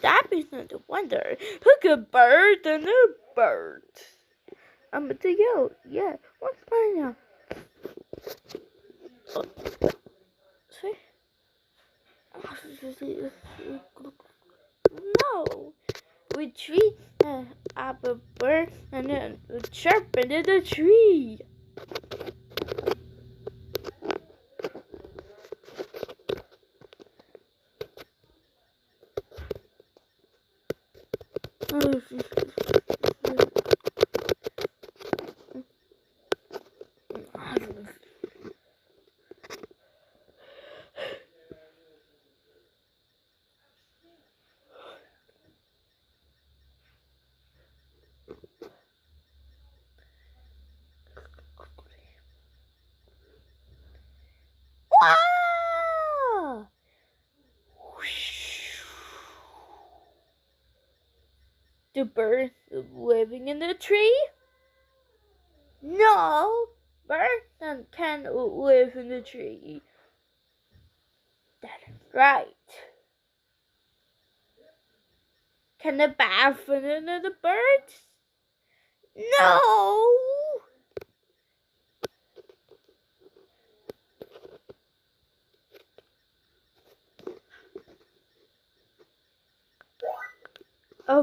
That is not the wonder. Who could bird and a bird? I'm gonna go. Yeah. What's mine now? No. We treat up a bird and then chirp into the tree. Wow! The bird living in the tree? No, birds can't live in the tree. That's right. Can the bat fit into the birds? No.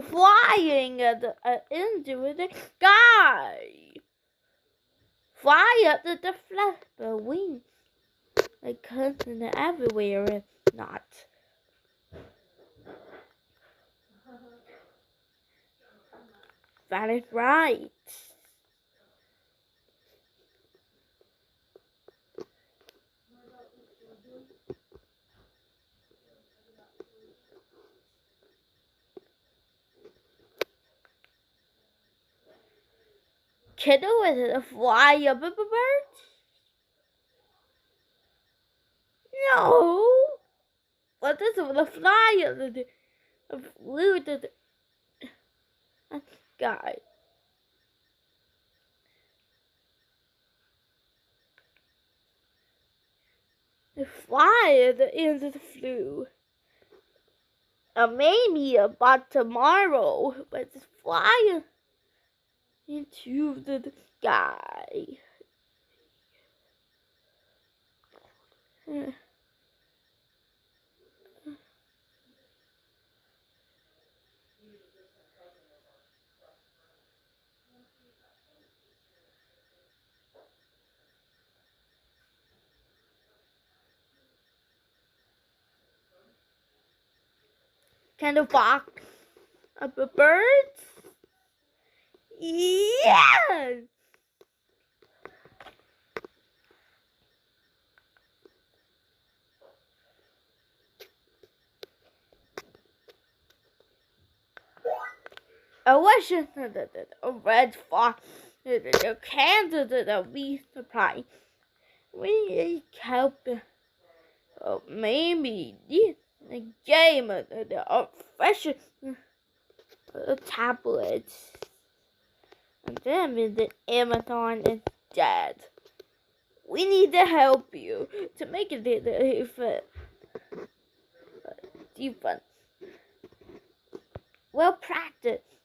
Flying into the sky. Fly up to the flapper wings. Like cousin everywhere if not. That is right. Kiddo, is it a fly up a bird? No. What is it with a fly up the flew to the sky? The fly into the flew. Maybe about tomorrow, but it's flying into the sky. Can the fox up a bird? Yes! I wish a red fox can be surprised. We need help. Maybe the game the fresh tablets. And then the Amazon is dead. We need to help you to make it defense. Well practiced.